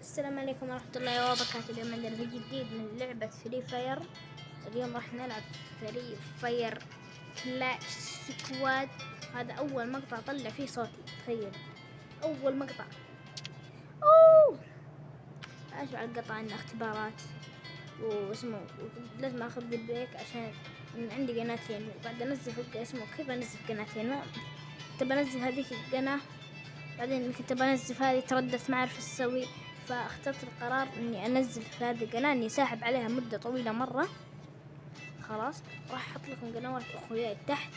السلام عليكم ورحمة الله وبركاته. اليوم عندنا فيديو جديد من لعبة فري فاير. اليوم راح نلعب فري فاير كلاش سكواد. هذا أول مقطع طلع فيه صوتي، تخيل أول مقطع. أشوف على القطع إنه اختبارات واسمه لازم أخذ بريك عشان عندي قناتين وبعد أنزل اسمه كيف أنزل قناتين. كنت بنزل هذيك القناة بعدين كنت بنزل هذه تردت ما أعرف إيش أسوي، فاخترت القرار إني أنزل في هذه القناة إني ساحب عليها مدة طويلة مرة. خلاص راح أحط لكم قنوات أخوياي تحت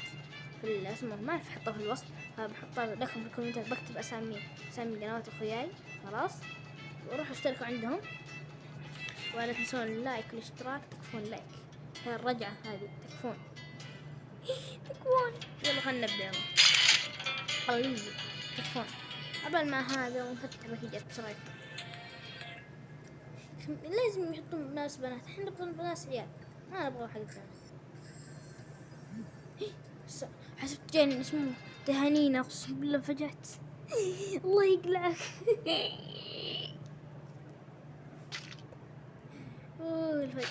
في اسمه ما أعرف أحطها في الوصف، فبحطها لكم في الكومنتات، بكتب أسامي قنوات أخوياي. خلاص وروحوا اشتركوا عندهم ولا تنسون اللايك والاشتراك. تكفون لايك، هاي الرجعة هذه تكفون. يلا خلنا نبدأ. قوية تكفون. قبل ما هذا ونفتح باكيجات بسرعة. لازم يحطون ناس بنات، احنا نبغى ناس عيال، ما نبغى حق بنات. حسبت جاني اسمه تهانينا، اقسم بالله فجأت. الله يقلعك. الفجأة.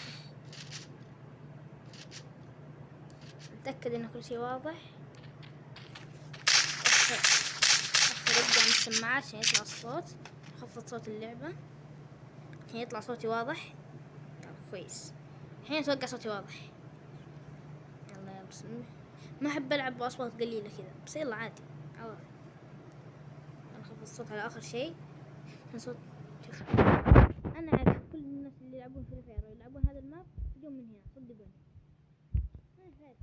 نتأكد ان كل شيء واضح. ابدأ من السماعات عشان يطلع الصوت، خفض صوت اللعبة عشان يطلع صوتي واضح. كويس، الحين اتوقع صوتي واضح. يلا بسم الله. ما احب العب باصوات قليله كذا، بس يلا عادي عوض. انا اخفض الصوت على اخر شيء عشان صوت. انا اعرف كل الناس اللي يلعبون فري فاير ويلعبون هذا الماب يجون من هنا، صدقوني. ما فات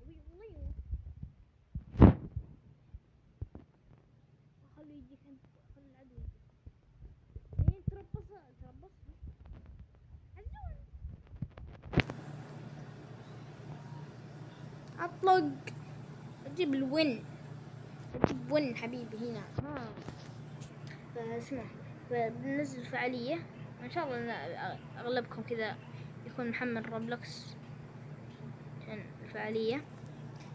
عنده لا خلوا يجيك انت، خلوا العدو يجيك. تربص عزون اطلق اجيب الون، اجيب ون حبيبي هنا. فاسمع، فبننزل فعالية ان شاء الله اغلبكم كذا يكون محمل روبلوكس عشان الفعالية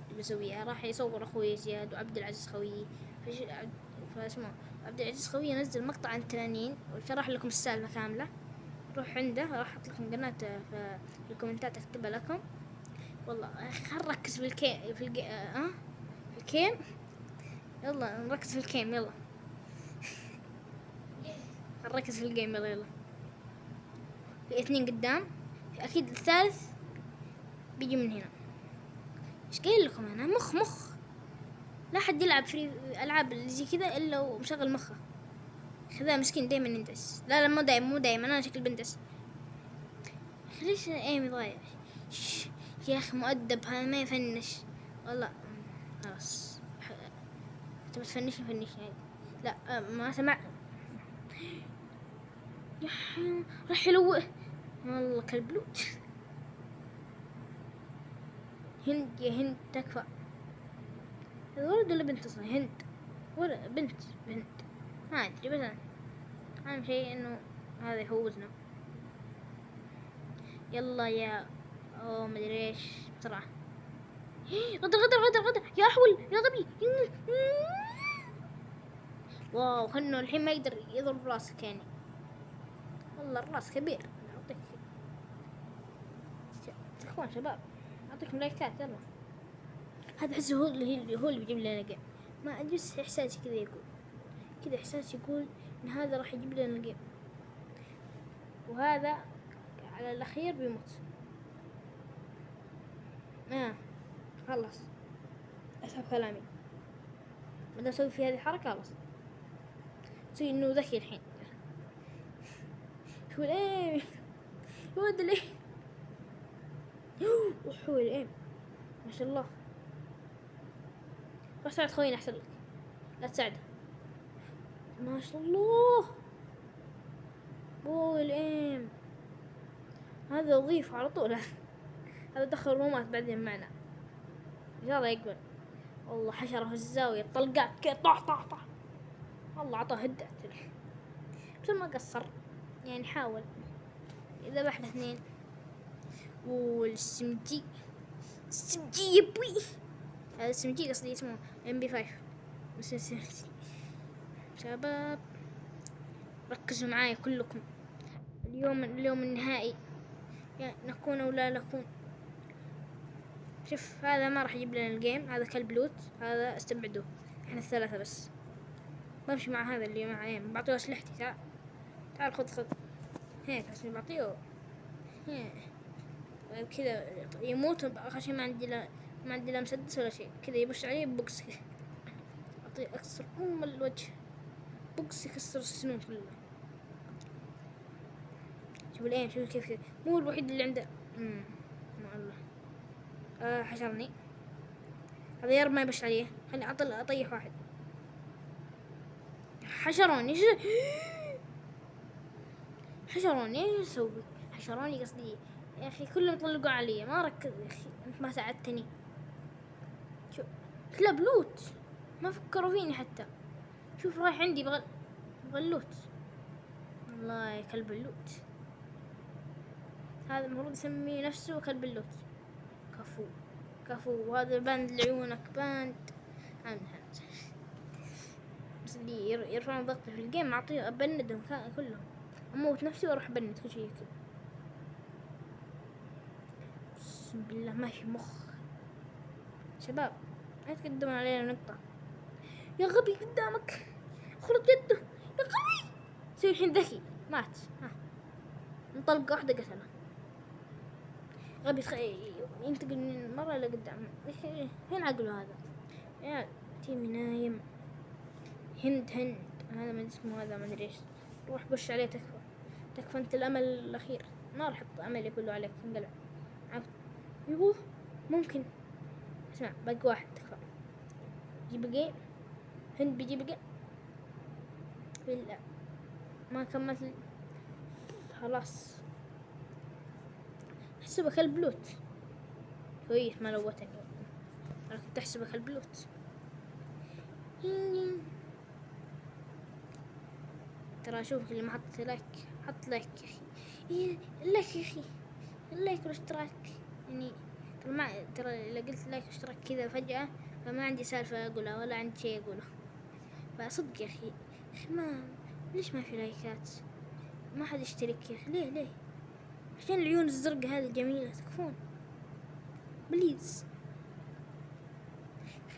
اللي بسويها. راح يصور اخوي زياد وعبد العزيز خويي. فاسمه عبد العزيز خويي نزل مقطع عن التنانين وشرح لكم السالفة كاملة. روح عنده، راح احط لكم قناته في الكومنتات اكتبها لكم. والله خل نركز في الكيم في الكيم. يلا نركز في الكيم، يلا نركز في الجيم. يلا في 2 قدام، في اكيد الثالث بيجي من هنا. ايش قايل لكم انا؟ مخ لا حد يلعب فري العاب اللي زي كذا الا ومشغل مخه. خذا مسكين دايما يندس. لا مو دايما انا شكل بندس. ليش ايمي ضايع؟ يا اخي مؤدب هذا ما يفنش والله. خلاص تبي تفنش لا ما سمع. راح يلوه والله كالبلوت. هند يا هند تكفى. هذا ولد ولا بنت اصلا؟ هند ولا بنت ما ادري، بس اهم شيء انه هذا يفوزنا. يلا يا مدري ايش بسرعة. غدر يا احول يا غبي. واو خنو الحين ما يقدر يضرب راسك يعني، والله الراس كبير. أعطيك تكفون شباب، أعطيكم لايكات يلا. هذا حسه هو اللي بيجيب لنا جيم، ما أدري بس إحساسي كذا يقول، كذا إحساسي يقول إن هذا راح يجيب لنا جيم، وهذا على الأخير بيموت. خلص أسحب كلامي، بدنا نسوي في هذه الحركة خلاص، نسوي إنه ذكي الحين. شو الإيم هو اللي وحو الإيم ما شاء الله. روح ساعد خوينا أحسن لك، لا تساعده. ما شاء الله بو الإيم، هذا وظيفة على طول. هذا دخل رومات بعدين معنا إن شاء الله يقبل. والله حشرة في الزاوية طلقات كذا طاح طاح طاح، والله عطاه هدأت بس ما قصر يعني، حاول. إذا بحنا اثنين والسمجي يبوي، هذا السمجي قصدي اسمه MP5 بس السمجي. شباب ركزوا معاي كلكم، اليوم النهائي، يعني نكون أو لا نكون. شوف هذا ما راح يجيب لنا الجيم، هذا كلب لوت، هذا استبعدوه، احنا الثلاثة بس. بمشي مع هذا اللي معي، بعطيه أسلحتي. تعال خذ هيك عشان بعطيه كذا يموت. آخر شيء ما عندي لا مسدس ولا شيء، كذا يبش عليه بوكس كذا، أعطيه أكسر الوجه، بوكس يكسر السنون كلها. شوف الآن، شوف كيف مو الوحيد اللي عنده ما الله. حشرني هذا، يا رب ما يبش عليه، خليني أطيح واحد. حشروني ايش اسوي؟ حشروني قصدي يا اخي، كلهم يطلقوا علي، ما ركز يا اخي، انت ما ساعدتني. شوف كلاب لوت ما فكروا فيني حتى. شوف رايح عندي بغى اللوت، والله يا كلب اللوت. هذا المفروض يسمي نفسه كلب اللوت. كفو وهذا باند لعيونك باند. بس اللي يرفعون ضغطي في الجيم اعطيه ابندهم كلهم، اموت نفسي واروح ابند كل شيء كذا. بسم بالله ماشي مخ. شباب لا تقدمون علينا نقطة، يا غبي قدامك خلط يده يا غبي. سوي الحين ذكي مات، انطلق واحدة قتله. غبي ينتقل من مرة لقدام. فين عقله هذا يا تيمي نايم. هند هذا ما اسمه، هذا ما ادري ايش. روح بش عليه تكفى انت الامل الاخير، ما راح احط املي كله عليك انقلع. يوه ممكن اسمع، باقي واحد تكفى. جيب جيم هند، بيجيب جيم بالله ما كملت خلاص. احسبك البلوت كويس، ما لوتني، انا كنت احسبك البلوت. ترى اشوفك اللي ما حطيت لايك، حط لايك يا اخي. اللايك يا اخي، اللايك والاشتراك يعني. ترى اذا قلت لايك واشتراك كذا فجأة، فما عندي سالفة اقولها ولا عندي شيء اقوله. فصدق يا اخي ليش ما في لايكات؟ ما حد يشترك يا اخي، ليه عشان العيون الزرقاء هذه الجميلة تكفون بليز.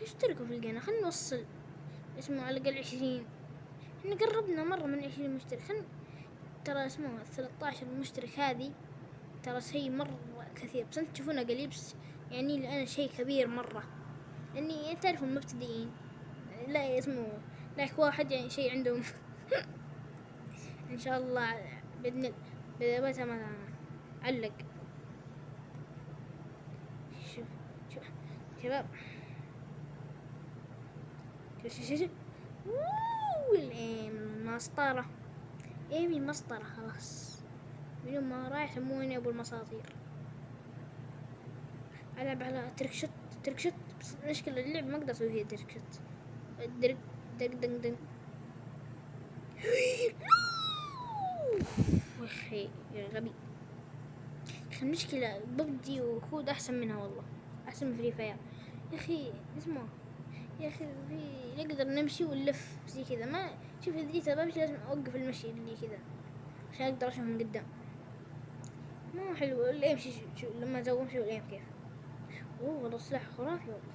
اشتركوا في القناة، خلنا نوصل اسمه على الأقل 20. احنا قربنا مرة من 20 مشترك. ترى اسمه 13 مشترك هذه ترى شيء مرة كثير، بس انت تشوفونه قليل، بس يعني لي انا شيء كبير مرة، لاني تعرفوا المبتدئين لا اسمه لايك واحد يعني شيء عندهم. ان شاء الله باذن بدأ ما علق. شوف شباب، شوف المسطرة ايمي مسطرة خلاص، من يوم ما رايح يسموني ابو المساطير. العب على تركشت بس المشكلة اللعب ما اقدر اسوي فيها تركشت. دق وخي يا غبي. المشكلة ببجي وكود احسن منها، والله احسن من فري فاير يا اخي. اسمه يا أخي نقدر نمشي ونلف زي كذا. ما شوف إذا جيت بمشي لازم أوقف المشي اللي كذا عشان أقدر أشوف من قدام. ما حلو اللي يمشي شو لما أزوم شو الأيم كيف. أوه والله سلاح خرافي والله.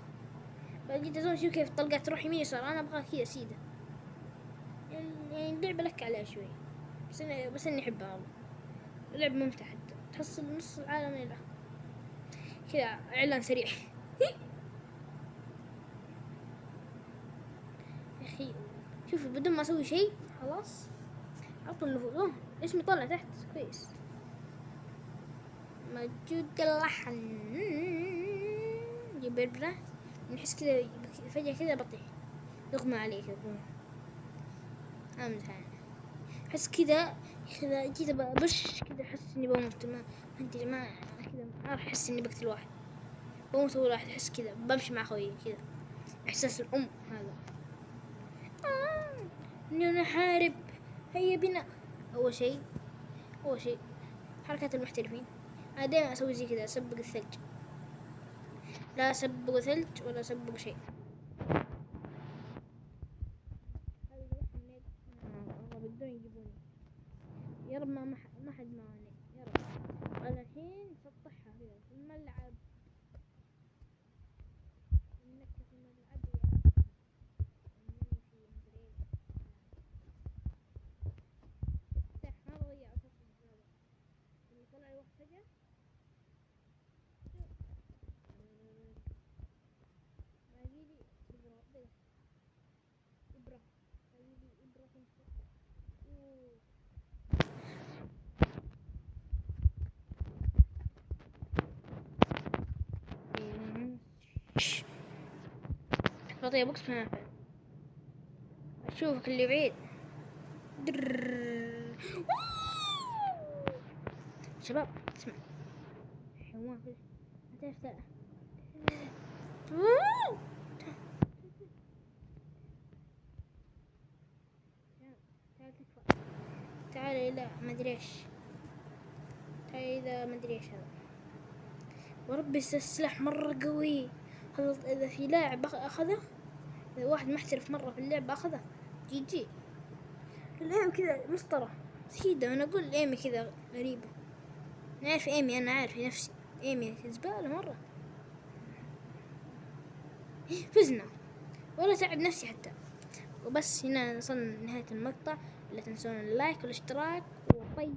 بعد جيت أزوم شو كيف الطلقات تروح يمين يسار. أنا أبغى كذا سيدة يعني اللعبة لك عليها شوي بس إني أحبها والله. اللعبة ممتعة حتى تحصل نص العالم يلعب كذا. إعلان سريع يا أخي شوف بدون ما أسوي شيء خلاص عطوا النفوذ. أوه اسمي طلع تحت كويس. موجود اللحن يبربره نحس كذا فجأة كذا بطيء يغمى عليك يقوم أمزح. أحس كذا جيت بش كذا أحس إني بموت. ما أدري ما كذا ما راح أحس إني بقتل واحد بموت أول واحد. أحس كذا بمشي مع خويي كذا إحساس الأم هذا. إني نحارب هيا بنا. أول شيء حركات المحترفين. أنا دائما أسوي زي كذا أسبق الثلج. لا أسبق ثلج ولا أسبق شيء. بدون يجيبوني يا رب ما حد معاني يا رب. أنا الحين سطحها كذا في الملعب. نكت في الملعب يا ما بضيع أساس هذا اللي طلع الوقت فجأة. باقيلي إبرة باقيلي إبرة تمسك. بطيء بوكس ما أشوفك اللي بعيد. شباب اسمع حيوان كذا ما تعرف تعال إلى مدري إيش. تعال إذا مدري إيش هذا. وربي السلاح مرة قوي. هذا إذا في لاعب أخذه إذا واحد محترف مرة في اللعبة أخذه جي. الأيم كذا مسطرة سيدة. أنا أقول الأيم كذا غريبة. أنا عارف أيمي أنا عارف في نفسي أيمي زبالة مرة. فزنا ولا تعب نفسي حتى. وبس هنا وصلنا لنهاية المقطع. لا تنسون اللايك والاشتراك وطي